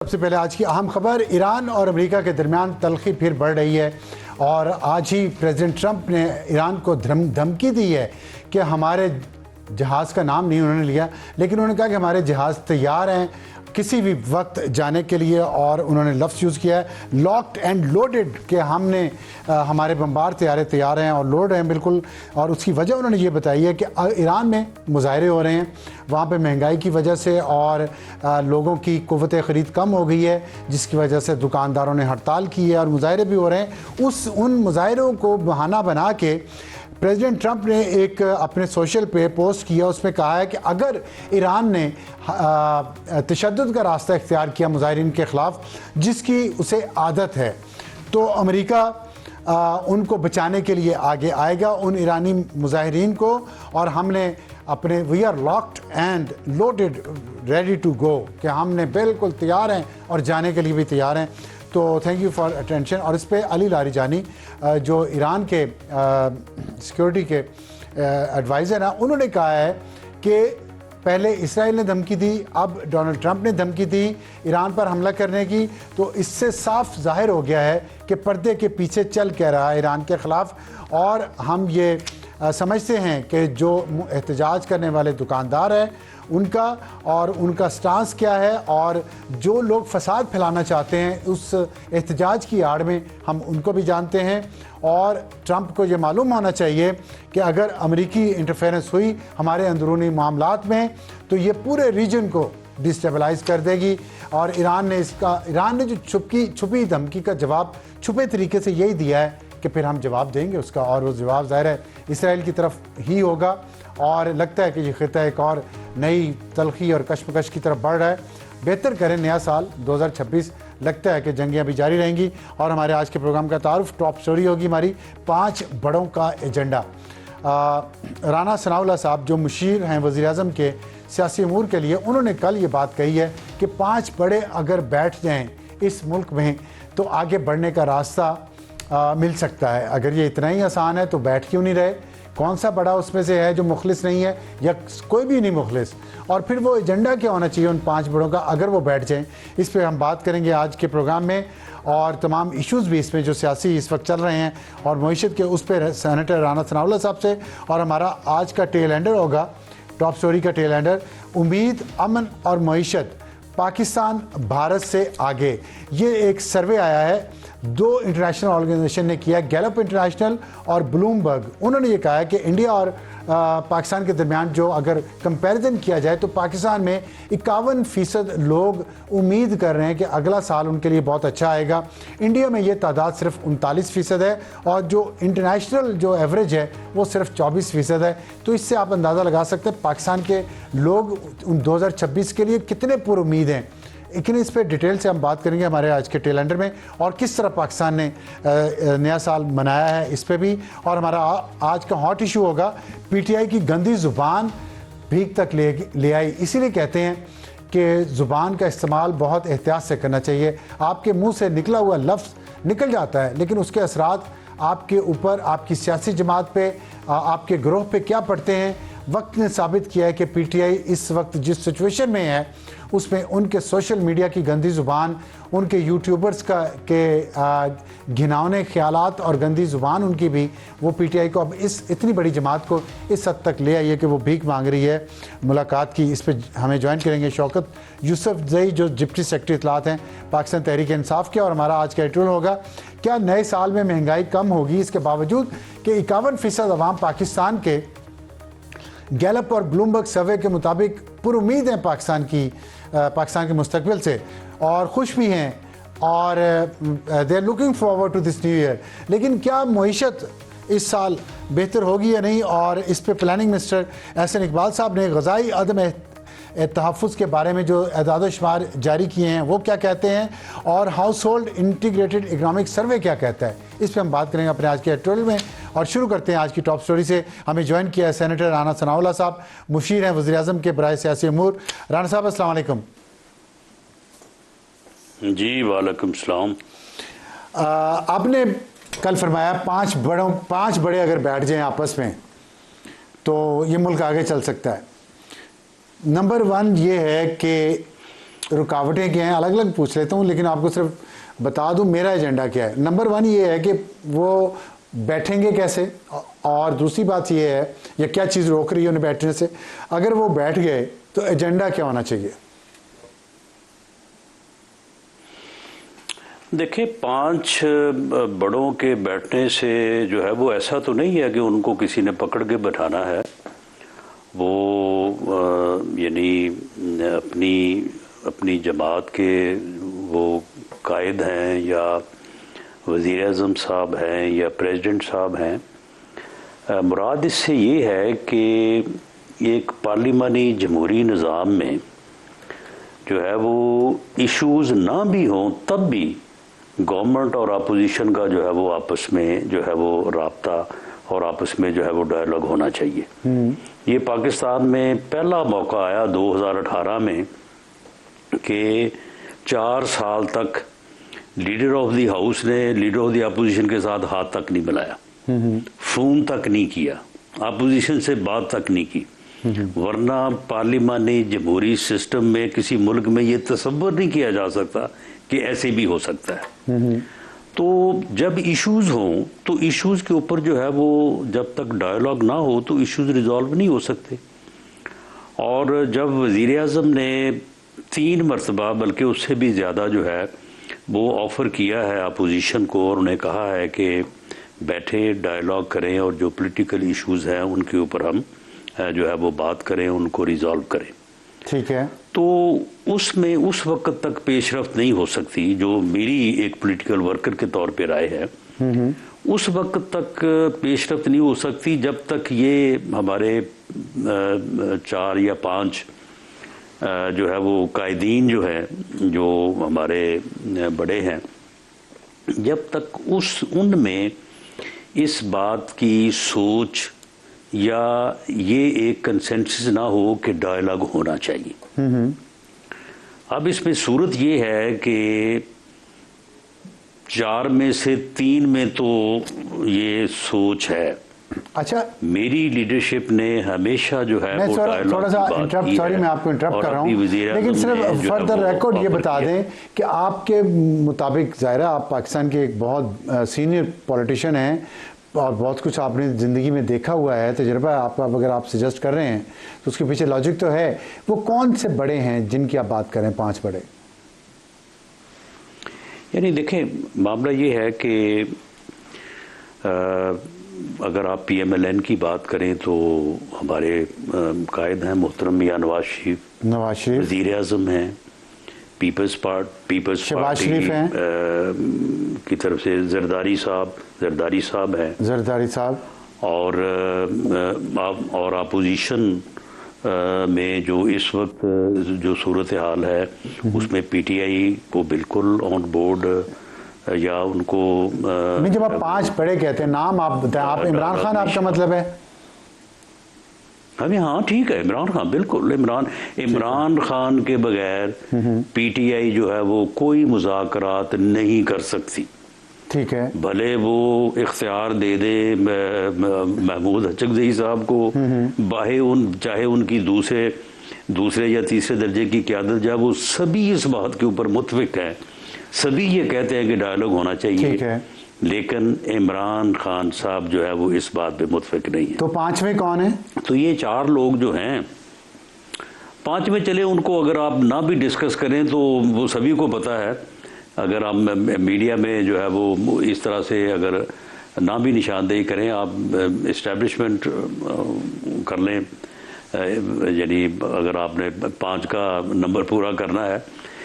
सबसे पहले आज की अहम खबर, ईरान और अमेरिका के दरमियान तल्खी फिर बढ़ रही है और आज ही प्रेसिडेंट ट्रंप ने ईरान को धमकी दी है कि हमारे जहाज़ का नाम नहीं उन्होंने लिया, लेकिन उन्होंने कहा कि हमारे जहाज़ तैयार हैं किसी भी वक्त जाने के लिए, और उन्होंने लफ्ज़ यूज़ किया है लॉक्ड एंड लोडेड कि हमने हमारे बम्बार तैयारे तैयार हैं और लोड हैं बिल्कुल। और उसकी वजह उन्होंने ये बताई है कि ईरान में मुजाहरे हो रहे हैं वहाँ पे महंगाई की वजह से, और लोगों की कुव्वत ख़रीद कम हो गई है जिसकी वजह से दुकानदारों ने हड़ताल की है और मुजाहरे भी हो रहे हैं। उन मुजाहरों को बहाना बना के प्रेसिडेंट ट्रंप ने एक अपने सोशल पे पोस्ट किया, उसमें कहा है कि अगर ईरान ने तशद्दुद का रास्ता इख्तियार किया मुजाहिरीन के ख़िलाफ़ जिसकी उसे आदत है, तो अमेरिका उनको बचाने के लिए आगे आएगा उन ईरानी मुजाहिरीन को, और हमने अपने we are locked and loaded ready to go कि हमने बिल्कुल तैयार हैं और जाने के लिए भी तैयार हैं। तो थैंक यू फॉर अटेंशन। और इस पर अली लारीजानी जो ईरान के सिक्योरिटी के एडवाइज़र हैं, उन्होंने कहा है कि पहले इसराइल ने धमकी दी, अब डोनाल्ड ट्रंप ने धमकी दी ईरान पर हमला करने की, तो इससे साफ जाहिर हो गया है कि पर्दे के पीछे चल क्या रहा है ईरान के ख़िलाफ़। और हम ये समझते हैं कि जो एहतजाज करने वाले दुकानदार हैं उनका और उनका स्टांस क्या है, और जो लोग फसाद फैलाना चाहते हैं उस एहतजाज की आड़ में हम उनको भी जानते हैं। और ट्रंप को ये मालूम होना चाहिए कि अगर अमेरिकी इंटरफेरेंस हुई हमारे अंदरूनी मामलात में तो ये पूरे रीजन को डिस्टेबलाइज कर देगी। और ईरान ने जो छुपी धमकी का जवाब छुपे तरीके से यही दिया है कि फिर हम जवाब देंगे उसका, और वो जवाब ज़ाहिर है इसराइल की तरफ ही होगा। और लगता है कि ये खिता एक और नई तलखी और कशमकश की तरफ बढ़ रहा है। बेहतर करें नया साल 2026, लगता है कि जंगियाँ भी जारी रहेंगी। और हमारे आज के प्रोग्राम का तारुफ टॉप स्टोरी होगी हमारी 5 बड़ों का एजेंडा। राना सनाउल्लाह साहब जो मुशीर हैं वज़ीर-ए-आज़म के सियासी अमूर के लिए, उन्होंने कल ये बात कही है कि 5 बड़े अगर बैठ जाएँ इस मुल्क में तो आगे बढ़ने का रास्ता मिल सकता है। अगर ये इतना ही आसान है तो बैठ क्यों नहीं रहे? कौन सा बड़ा उसमें से है जो मुखलिस नहीं है, या कोई भी नहीं मुखलिस? और फिर वो एजेंडा क्या होना चाहिए उन 5 बड़ों का अगर वो बैठ जाएं? इस पर हम बात करेंगे आज के प्रोग्राम में, और तमाम इश्यूज़ भी इसमें जो सियासी इस वक्त चल रहे हैं और मईशत के, उस पर सेनेटर राना सनाउल्लाह साहब से। और हमारा आज का टेल एंडर होगा, टॉप स्टोरी का टेल एंडर, उम्मीद, अमन और मईशत पाकिस्तान भारत से आगे। ये एक सर्वे आया है 2 इंटरनेशनल ऑर्गेनाइजेशन ने किया, गैलप इंटरनेशनल और ब्लूमबर्ग। उन्होंने ये कहा है कि इंडिया और पाकिस्तान के दरमियान जो अगर कंपैरिजन किया जाए तो पाकिस्तान में 51% लोग उम्मीद कर रहे हैं कि अगला साल उनके लिए बहुत अच्छा आएगा। इंडिया में ये तादाद सिर्फ 39% है, और जो इंटरनेशनल जो एवरेज है वो सिर्फ 24% है। तो इससे आप अंदाज़ा लगा सकते हैं पाकिस्तान के लोग 2026 के लिए कितने पुरुम्मीद हैं। लेकिन इस पर डिटेल से हम बात करेंगे हमारे आज के टेल एंडर में, और किस तरह पाकिस्तान ने नया साल मनाया है इस पे भी। और हमारा आज का हॉट इशू होगा पीटीआई की गंदी ज़ुबान भीख तक ले आई। इसीलिए कहते हैं कि ज़ुबान का इस्तेमाल बहुत एहतियात से करना चाहिए। आपके मुंह से निकला हुआ लफ्ज़ निकल जाता है, लेकिन उसके असरात आपके ऊपर, आपकी सियासी जमात पे, आपके ग्रोह पे क्या पड़ते हैं। वक्त ने साबित किया है कि पीटीआई इस वक्त जिस सिचुएशन में है उसमें उनके सोशल मीडिया की गंदी ज़ुबान, उनके यूट्यूबर्स के घिनौने ख्यालात और गंदी ज़ुबान उनकी भी, वो पीटीआई को अब इतनी बड़ी जमात को इस हद तक ले आई है कि वो भीख मांग रही है। मुलाकात की इस पर हमें ज्वाइन करेंगे शौकत यूसुफजई जो डिप्टी सेक्रेटरी इत्तलात हैं पाकिस्तान तहरीक इंसाफ के। और हमारा आज का एडिटोरियल होगा क्या नए साल में महंगाई कम होगी इसके बावजूद कि 51% अवाम पाकिस्तान के गैलप और ब्लूमबर्ग सर्वे के मुताबिक पुरुम्मीद हैं पाकिस्तान के मुस्तकबिल से, और खुश भी हैं, और they are looking forward to this new year. लेकिन क्या मईशत इस साल बेहतर होगी या नहीं? और इस पे प्लानिंग मिनिस्टर एहसन इकबाल साहब ने ग़ज़ाई अदम तहफ़्फ़ुज़ के बारे में जो एदाद शुमार जारी किए हैं वो क्या कहते हैं, और हाउस होल्ड इंटीग्रेटेड इकनॉमिक सर्वे क्या कहता है, इस पर हम बात करेंगे अपने आज के एडिटोरियल में। और शुरू करते हैं आज की टॉप स्टोरी से। हमें ज्वाइन किया है सेनेटर राना सनाउल्लाह साहब, मुशीर हैं वज़ीर-ए-आज़म के बराए सियासी अमूर। राना साहब अस्सलाम वालेकुम। जी वालेकुम सलाम। आपने कल फरमाया 5 बड़े अगर बैठ जाएं आपस में तो ये मुल्क आगे चल सकता है। नंबर 1 ये है कि रुकावटें क्या हैं अलग अलग पूछ लेता हूँ, लेकिन आपको सिर्फ बता दूँ मेरा एजेंडा क्या है। नंबर 1 ये है कि वो बैठेंगे कैसे, और दूसरी बात ये है या क्या चीज़ रोक रही है उन्हें बैठने से। अगर वो बैठ गए तो एजेंडा क्या होना चाहिए? देखिए, 5 बड़ों के बैठने से जो है वो ऐसा तो नहीं है कि उनको किसी ने पकड़ के बैठाना है। वो यानी अपनी जमात के वो कायद हैं या वज़ीर आज़म साहब हैं या प्रेसिडेंट साहब हैं। मुराद इससे ये है कि एक पार्लिमानी जमहूरी निज़ाम में जो है वो इश्यूज़ ना भी हों तब भी गवर्नमेंट और अपोजिशन का जो है वो आपस में जो है वो राब्ता और आपस में जो है वो डायलॉग होना चाहिए। ये पाकिस्तान में पहला मौका आया 2018 में कि 4 साल तक लीडर ऑफ द हाउस ने लीडर ऑफ द अपोजिशन के साथ हाथ तक नहीं मिलाया, फ़ोन तक नहीं किया, अपोजिशन से बात तक नहीं की। वरना पार्लिमानी जमहूरी सिस्टम में किसी मुल्क में ये तसव्वुर नहीं किया जा सकता कि ऐसे भी हो सकता है। तो जब इश्यूज़ हों तो इश्यूज़ के ऊपर जो है वो जब तक डायलॉग ना हो तो इश्यूज़ रिजॉल्व नहीं हो सकते। और जब वज़ीर आज़म ने 3 मरतबा बल्कि उससे भी ज़्यादा जो है वो ऑफ़र किया है अपोजिशन को और उन्हें कहा है कि बैठे डायलॉग करें और जो पॉलिटिकल इश्यूज़ हैं उनके ऊपर हम जो है वो बात करें, उनको रिजॉल्व करें, ठीक है, तो उसमें उस वक्त तक पेशरफ्त नहीं हो सकती। जो मेरी एक पॉलिटिकल वर्कर के तौर पे राय है, उस वक्त तक पेशरफ्त नहीं हो सकती जब तक ये हमारे 4 या 5 जो है वो कायदीन जो है जो हमारे बड़े हैं, जब तक उनमें इस बात की सोच या ये एक कंसेंसस ना हो कि डायलॉग होना चाहिए। अब इसमें सूरत ये है कि 4 में से 3 में तो ये सोच है। अच्छा, मेरी लीडरशिप ने हमेशा जो है वो थोड़ा सा इंटरप्ट, सॉरी मैं आपको इंटरप्ट कर रहा हूँ, लेकिन सिर्फ फर्दर रिकॉर्ड ये बता दें कि आपके मुताबिक ज़ाहिर है आप पाकिस्तान के एक बहुत सीनियर पॉलिटिशियन हैं और बहुत कुछ आपने ज़िंदगी में देखा हुआ है, तजुर्बा आपका, अगर आप सजेस्ट कर रहे हैं तो उसके पीछे लॉजिक तो है। वो कौन से बड़े हैं जिनकी आप बात करें, 5 बड़े? यानी देखें, मामला ये है कि अगर आप PMLN की बात करें तो हमारे कायद हैं मोहतरम मियां नवाज शरीफ, वज़ीर आज़म हैं, पीपल्स पार्टी की तरफ से जरदारी साहब हैं, जरदारी साहब, और अपोजिशन में जो इस वक्त जो सूरत हाल है उसमें PTI को बिल्कुल ऑन बोर्ड या उनको नहीं। जब आप 5 बड़े कहते हैं, नाम आप बताएं, आप इमरान खान आपका मतलब है? अभी हाँ ठीक है, इमरान खान, बिल्कुल इमरान खान के बगैर PTI जो है वो कोई मुज़ाकरात नहीं कर सकती। ठीक है, भले वो इख्तियार दे दे महमूद हचकज़ई साहब को, चाहे उनकी दूसरे या तीसरे दर्जे की क़यादत जाए, वो सभी इस बात के ऊपर मुत्फिक हैं, सभी ये कहते हैं कि डायलॉग होना चाहिए। ठीक है, लेकिन इमरान खान साहब जो है वो इस बात पे मुत्फिक नहीं है। तो 5वें कौन है? तो ये 4 लोग जो हैं, 5वें चले उनको अगर आप ना भी डिस्कस करें तो वो सभी को पता है। अगर आप मीडिया में जो है वो इस तरह से अगर ना भी निशानदेही करें, आप इस्टेब्लिशमेंट कर लें, यानी अगर आपने 5 का नंबर पूरा करना है